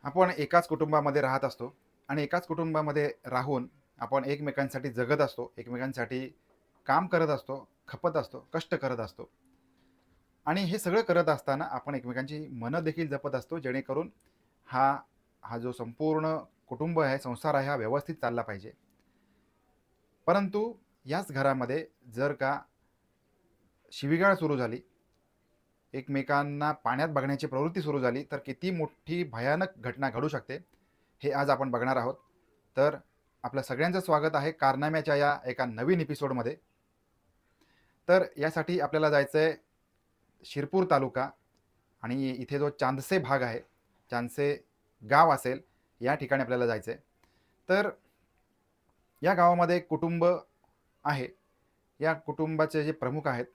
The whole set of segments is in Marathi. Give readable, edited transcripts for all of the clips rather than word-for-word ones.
आपण एकाच कुटुंबामध्ये राहत असतो आणि एकाच कुटुंबामध्ये राहून आपण एकमेकांसाठी जगत असतो, एकमेकांसाठी काम करत असतो, खपत असतो, कष्ट करत असतो आणि हे सगळं करत असताना आपण एकमेकांची मनं देखील जपत असतो, जेणेकरून हा हा जो संपूर्ण कुटुंब आहे, संसार आहे, हा व्यवस्थित चालला पाहिजे. परंतु याच घरामध्ये जर का शिवीगाळ सुरू झाली, एकमेकांना पाण्यात बघण्याची प्रवृत्ती सुरू झाली, तर किती मोठी भयानक घटना घडू शकते, हे आज आपण बघणार आहोत. तर आपलं सगळ्यांचं स्वागत आहे कारनाम्याच्या या एका नवीन एपिसोडमध्ये. तर यासाठी आपल्याला जायचं आहे शिरपूर तालुका आणि इथे जो चांदसे भाग आहे, चांदसे गाव असेल, या ठिकाणी आपल्याला जायचं आहे. तर या गावामध्ये एक कुटुंब आहे. या कुटुंबाचे जे प्रमुख आहेत,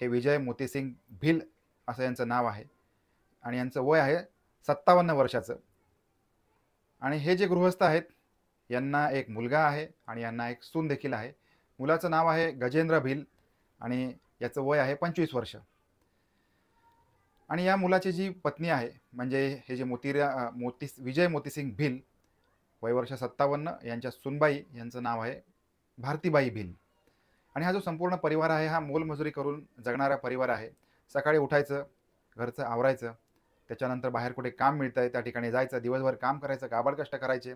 हे विजय मोतीसिंग भिल असं यांचं नाव आहे आणि यांचं वय आहे 57 वर्षाचं. आणि हे जे गृहस्थ आहेत, यांना एक मुलगा आहे आणि यांना एक सून देखील आहे. मुलाचं नाव आहे गजेंद्र भिल आणि याचं वय आहे 25 वर्ष. आणि या मुलाची जी पत्नी आहे, म्हणजे हे जे विजय मोतीसिंग भिल, वय वर्ष 57, यांच्या सूनबाई यांचं नाव आहे भारतीबाई भिल. आणि हा जो संपूर्ण परिवार आहे, हा मोलमजुरी करून जगणारा परिवार आहे. सकाळी उठायचं, घरचं आवरायचं, त्याच्यानंतर बाहेर कुठे काम मिळतंय त्या ठिकाणी जायचं, दिवसभर काम करायचं, काबाड कष्ट करायचे,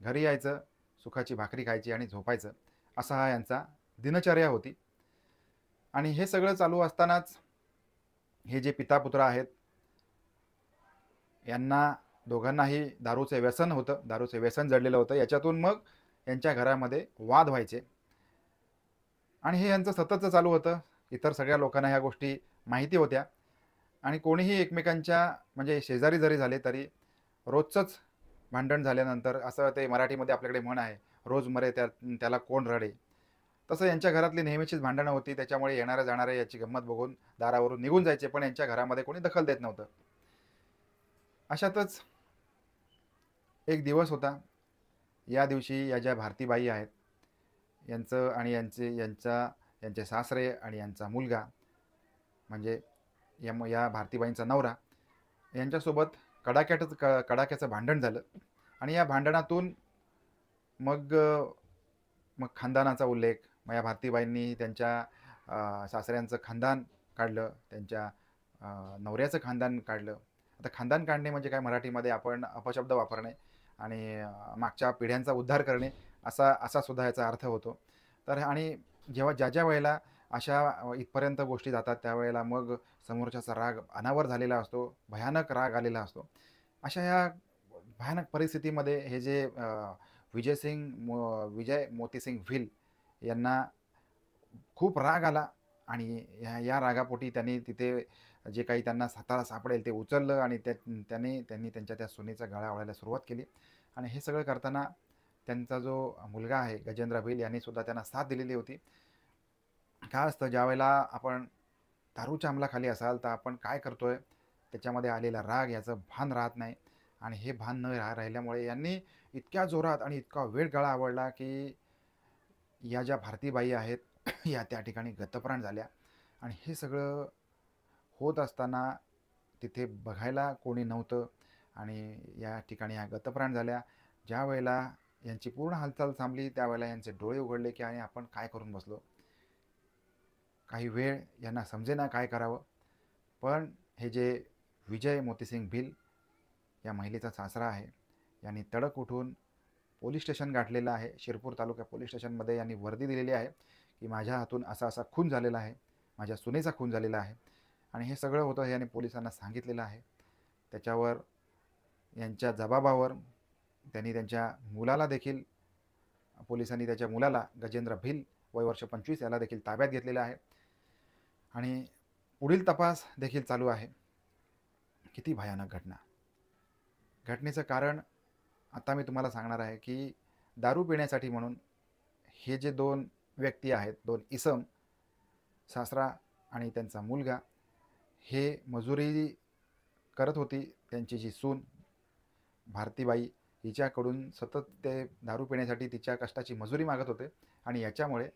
घरी यायचं, सुखाची भाकरी खायची आणि झोपायचं. असा हा यांचा दिनचर्या होती. आणि हे सगळं चालू असतानाच हे जे पिता-पुत्र आहेत, यांना दोघांनाही दारूचे व्यसन होतं, दारूचे व्यसन जडलेलं होतं. याच्यातून मग यांच्या घरामध्ये वाद व्हायचे आणि हे यांचं सततचं चालू होतं. इतर सगळ्या लोकांना ह्या गोष्टी माहिती होत्या आणि कोणीही एकमेकांच्या म्हणजे शेजारी जरी झाले तरी रोजचंच भांडण झाल्यानंतर असं ते मराठीमध्ये आपल्याकडे म्हण आहे, "रोज मरे त्याला कोण रडे." तसं यांच्या घरातली नेहमीचीच भांडणं होती. त्याच्यामुळे येणारे-जाणारे याची गंमत बघून दारावरून निघून जायचे, पण यांच्या घरामध्ये कोणी दखल देत नव्हतं. अशातच एक दिवस होता. या दिवशी या ज्या भारतीबाई आहेत, यांचं आणि यांचे सासरे आणि यांचा मुलगा, म्हणजे या भारतीबाईंचा नवरा, यांच्यासोबत कडाक्याचं भांडण झालं. आणि या भांडणातून मग मग खानदानाचा उल्लेख, मग या भारतीबाईंनी त्यांच्या सासऱ्यांचं खानदान काढलं, त्यांच्या नवऱ्याचं खानदान काढलं. आता खानदान काढणे म्हणजे काय, मराठीमध्ये आपण अपशब्द वापरणे आणि मागच्या पिढ्यांचा उद्धार करणे, असा असा सुद्धा याचा अर्थ होतो. तर आणि जेव्हा ज्या वेळेला अशा इथपर्यंत गोष्टी जातात, त्यावेळेला मग समोरच्याचा राग अनावर झालेला असतो, भयानक राग आलेला असतो. अशा या भयानक परिस्थितीमध्ये हे जे विजय मोतीसिंग भिल यांना खूप राग आला आणि या रागापोटी त्यांनी तिथे जे काही त्यांना हाताला सापडेल ते उचललं आणि त्यांनी त्यांच्या त्या सुनेचा गळा आवळायला सुरुवात केली. आणि हे सगळं करताना त्यांचा जो मुलगा आहे गजेंद्र भिल यांनी सुद्धा त्यांना साथ दिलेली होती. काय असतं, ज्यावेळेला आपण दारूच्या अंमलाखाली असाल, तर आपण काय करतोय, त्याच्यामध्ये आलेला राग याचं भान राहत नाही. आणि हे भान न राहिल्यामुळे यांनी इतक्या जोरात आणि इतका वेळ गळा आवळला, की या ज्या भारतीबाई आहेत, या त्या ठिकाणी गतप्राण झाल्या. आणि हे सगळं होत असताना तिथे बघायला कोणी नव्हतं आणि या ठिकाणी ह्या गतप्राण झाल्या. ज्यावेळेला यांची पूर्ण हालचाल थांबली, त्यावेळेला यांचे डोळे उघडले, की आणि आपण काय करून बसलो. काही वेळ यांना समजेना काय करावं. पण हे जे विजय मोतीसिंग भिल या महिलेचा सासरा आहे, यांनी तडक उठून पोलीस स्टेशन गाठलेलं आहे. शिरपूर तालुका पोलीस स्टेशनमध्ये यांनी वर्दी दिलेली आहे, की माझ्या हातून असा-असा खून झालेला आहे, माझ्या सुनेचा खून झालेला आहे. आणि हे सगळं होतं हे यांनी पोलिसांना सांगितलेलं आहे. त्याच्यावर यांच्या जबाबावर त्यांनी त्यांच्या मुलाला देखील पोलिसांनी त्याच्या मुलाला गजेंद्र भिल, वय वर्ष 25, याला देखील ताब्यात घेतलेलं आहे आणि पुढील तपास देखील चालू आहे. किती भयानक घटना. घटनेचं कारण आता मी तुम्हाला सांगणार आहे, की दारू पिण्यासाठी म्हणून हे जे 2 व्यक्ती आहेत, 2 इसम, सासरा आणि त्यांचा मुलगा, हे मजुरी करत होती. त्यांची जी सून भारतीबाई, हिच्याकडून सतत ते दारू पिण्यासाठी तिच्या कष्टाची मजुरी मागत होते आणि याच्यामुळे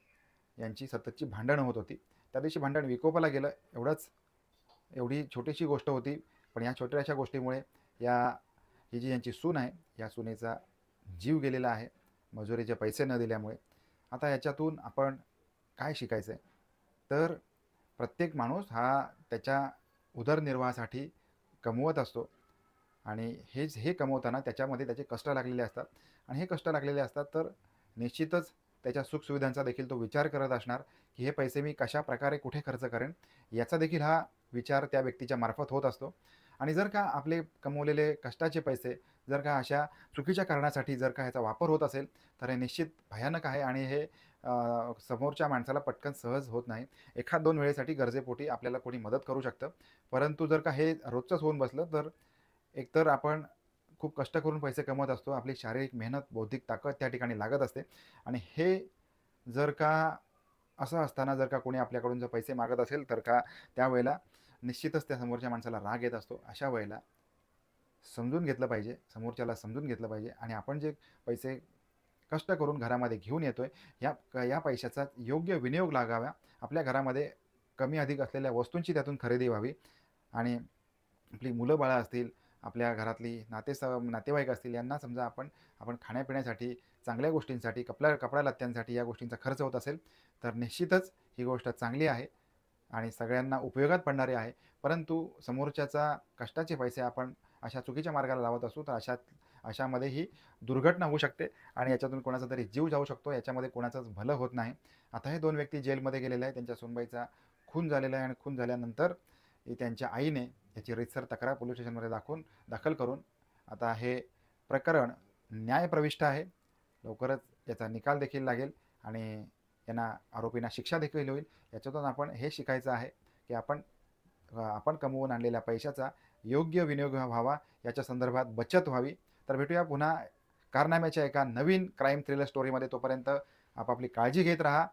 यांची सततची भांडणं होत होती. त्या दिवशी भांडण विकोपाला गेलं. एवढी छोटीशी गोष्ट होती, पण या छोट्याशा गोष्टीमुळे या ही जी यांची सून आहे, या सुनेचा जीव गेलेला आहे मजुरीचे पैसे न दिल्यामुळे. आता याच्यातून आपण काय शिकायचं आहे? तर प्रत्येक माणूस हा त्याच्या उदरनिर्वाहासाठी कमवत असतो आणि हे कमवताना त्याच्यामध्ये त्याचे कष्ट लागलेले असतात आणि हे कष्ट लागलेले असतात, तर निश्चितच त्याच्या सुखसुविधांचा देखील तो विचार करत असणार, की हे पैसे मी कशाप्रकारे कुठे खर्च करेन, याचा देखील हा विचार त्या व्यक्तीच्या मार्फत होत असतो. आणि जर का आपले कमवलेले कष्टाचे पैसे जर का अशा चुकीच्या कारणासाठी जर का ह्याचा वापर होत असेल, तर हे निश्चित भयानक आहे आणि हे समोरच्या माणसाला पटकन सहज होत नाही. एखाद 2 वेळेसाठी गरजेपोटी आपल्याला कोणी मदत करू शकतं. परंतु जर का हे रोजचंच होऊन बसलं, तर एकतर आपण खूप कष्ट करून पैसे कमवत असतो. आपली शारीरिक मेहनत, बौद्धिक ताकद त्या ठिकाणी लागत असते आणि हे जर का असं असताना जर का कोणी आपल्याकडून जर पैसे मागत असेल, तर का त्यावेळेला निश्चितच त्या समोरच्या माणसाला राग येत असतो. अशा वेळेला समजून घेतलं पाहिजे, समोरच्याला समजून घेतलं पाहिजे आणि आपण जे पैसे कष्ट करून घरामध्ये घेऊन येतोय, या पैशाचा योग्य विनियोग लागावा. आपल्या घरामध्ये कमी अधिक असलेल्या वस्तूंची त्यातून खरेदी व्हावी आणि आपली मुलं-बाळं असतील, आपल्या घरातली नातेवाईक असतील, यांना समजा आपण आपण खाण्यापिण्यासाठी, चांगल्या गोष्टींसाठी, कपड्या-लत्त्यांसाठी या गोष्टींचा खर्च होत असेल, तर निश्चितच ही गोष्ट चांगली आहे आणि सगळ्यांना उपयोगात पडणारी आहे. परंतु समोरच्याचा कष्टाचे पैसे आपण अशा चुकीच्या मार्गाला लावत असू, तर अशामध्ये ही दुर्घटना होऊ शकते आणि याच्यातून कोणाचा तरी जीव जाऊ शकतो. याच्यामध्ये कोणाचंच भलं होत नाही. आता हे 2 व्यक्ती जेलमध्ये गेलेले आहेत. त्यांच्या सूनबाईचा खून झालेला आहे आणि खून झाल्यानंतर त्यांच्या आईने याची रीतसर तक्रार पोलीस स्टेशनमध्ये दाखल करून आता हे प्रकरण न्यायप्रविष्ट आहे. लवकरच याचा निकाल देखील लागेल आणि यांना आरोपींना शिक्षा देखील होईल. याच्यातून आपण हे शिकायचं आहे, की आपण कमवून आणलेल्या पैशाचा योग्य विनियोग व्हावा, याच्या संदर्भात बचत व्हावी. तर भेटूया पुन्हा कारनाम्याच्या एका नवीन क्राईम थ्रिलर स्टोरीमध्ये. तोपर्यंत आपापली काळजी घेत राहा.